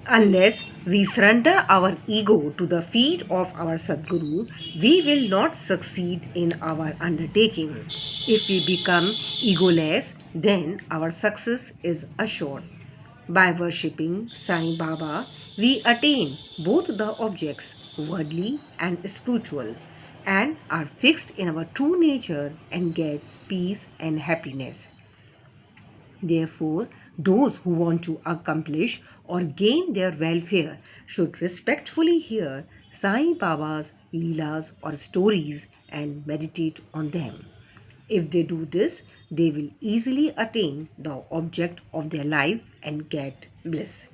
Unless we surrender our ego to the feet of our Sadguru, we will not succeed in our undertaking. If we become egoless, then our success is assured. By worshipping Sai Baba, we attain both the objects, worldly and spiritual, and are fixed in our true nature and get peace and happiness. Therefore, those who want to accomplish or gain their welfare should respectfully hear Sai Baba's Leelas or stories and meditate on them. If they do this, they will easily attain the object of their life and get bliss.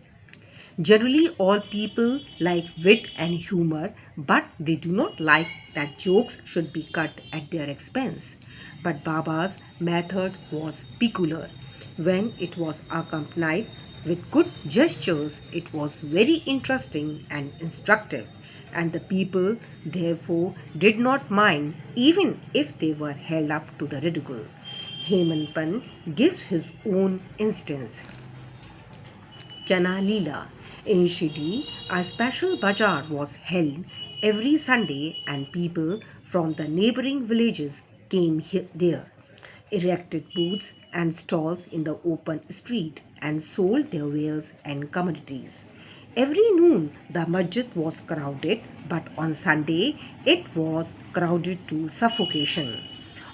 Generally, all people like wit and humor, but they do not like that jokes should be cut at their expense. But Baba's method was peculiar. When it was accompanied with good gestures, it was very interesting and instructive, and the people therefore did not mind even if they were held up to the ridicule. Hemanpan gives his own instance. Chana Leela. In Shidi, a special bazaar was held every Sunday and people from the neighboring villages came there, erected booths and stalls in the open street and sold their wares and commodities. Every noon the masjid was crowded, but on Sunday it was crowded to suffocation.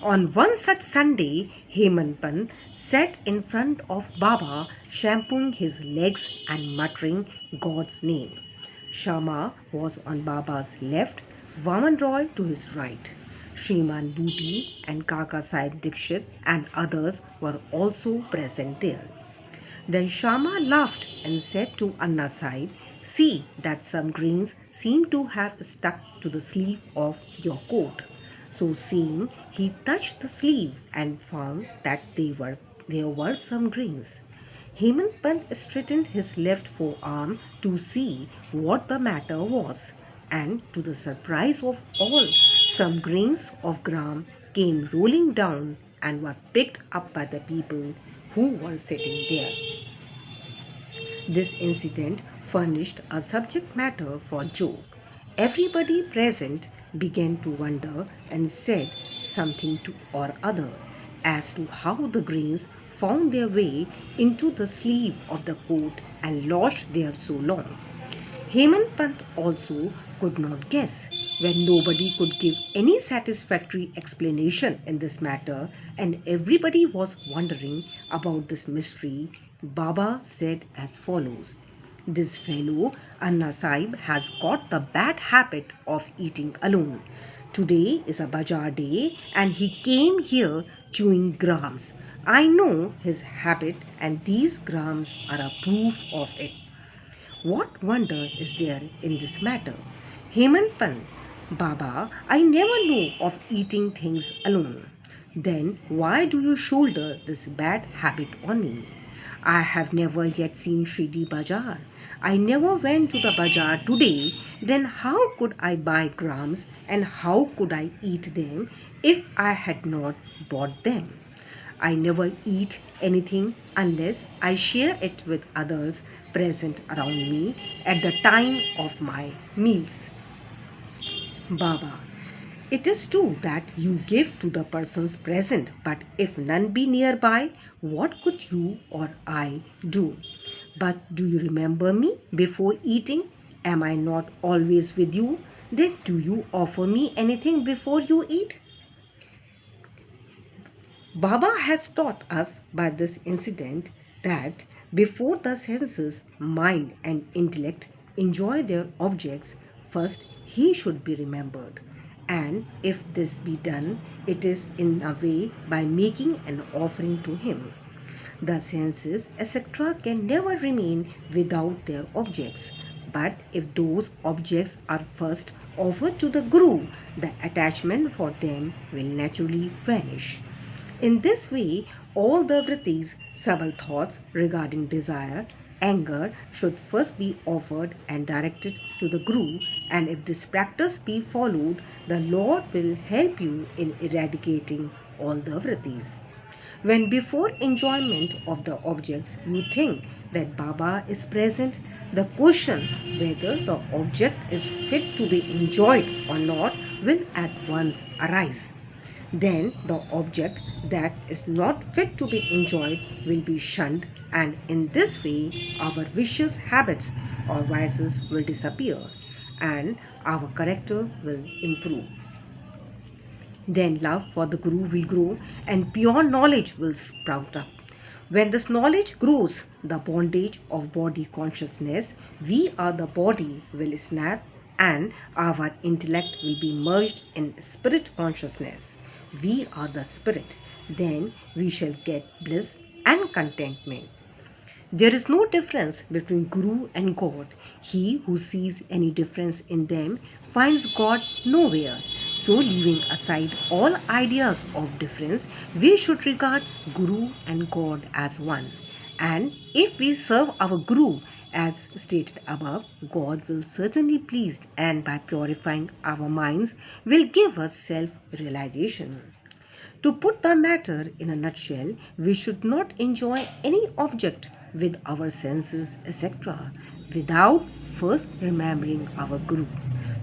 On one such Sunday, Hemanpan sat in front of Baba, shampooing his legs and muttering God's name. Shama was on Baba's left, Vaman Roy to his right. Shriman Booty and Kaka Sahib Dikshit and others were also present there. Then Shama laughed and said to Anna Sahib, "See that some grains seem to have stuck to the sleeve of your coat." So saying, he touched the sleeve and found that there were some grains. Hemant Pant straightened his left forearm to see what the matter was, and to the surprise of all, some grains of gram came rolling down and were picked up by the people who were sitting there. This incident furnished a subject matter for joke. Everybody present began to wonder and said something to or other as to how the grains found their way into the sleeve of the coat and lodged there so long. Hemant Pant also could not guess. When nobody could give any satisfactory explanation in this matter and everybody was wondering about this mystery, Baba said as follows: "This fellow, Anna Sahib, has got the bad habit of eating alone. Today is a bazaar day and he came here chewing grams. I know his habit and these grams are a proof of it. What wonder is there in this matter? Hemant Pant, Baba, I never know of eating things alone. Then why do you shoulder this bad habit on me? I have never yet seen Shidi Bazaar. I never went to the bazaar today. Then how could I buy grams and how could I eat them if I had not bought them? I never eat anything unless I share it with others present around me at the time of my meals. Baba, it is true that you give to the persons present, but if none be nearby, what could you or I do? But do you remember me before eating? Am I not always with you? Then do you offer me anything before you eat? Baba has taught us by this incident that before the senses, mind, and intellect enjoy their objects, first he should be remembered. And if this be done, it is in a way by making an offering to him. The senses, etc., can never remain without their objects. But if those objects are first offered to the Guru, the attachment for them will naturally vanish. In this way, all the vrittis, subtle thoughts regarding desire, anger should first be offered and directed to the Guru, and if this practice be followed, the Lord will help you in eradicating all the vrittis. When before enjoyment of the objects you think that Baba is present, The question whether the object is fit to be enjoyed or not will at once arise. Then the object that is not fit to be enjoyed will be shunned, and in this way, our vicious habits or vices will disappear and our character will improve. Then love for the Guru will grow and pure knowledge will sprout up. When this knowledge grows, the bondage of body consciousness, we are the body, will snap and our intellect will be merged in spirit consciousness. We are the spirit. Then we shall get bliss and contentment. There is no difference between Guru and God. He who sees any difference in them finds God nowhere. So, leaving aside all ideas of difference, we should regard Guru and God as one. And if we serve our Guru as stated above, God will certainly pleased and by purifying our minds will give us self-realization. To put the matter in a nutshell, we should not enjoy any object with our senses, etc., without first remembering our Guru.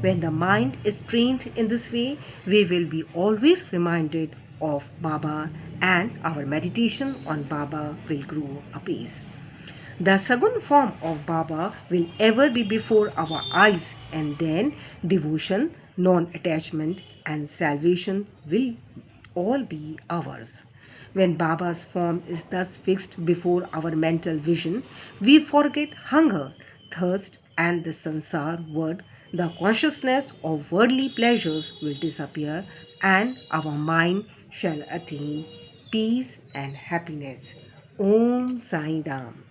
When the mind is trained in this way, we will be always reminded of Baba and our meditation on Baba will grow apace. The second form of Baba will ever be before our eyes, and then devotion, non attachment, and salvation will all be ours. When Baba's form is thus fixed before our mental vision, we forget hunger, thirst, and the sansar word. The consciousness of worldly pleasures will disappear, and our mind shall attain peace and happiness. Om Sai Ram.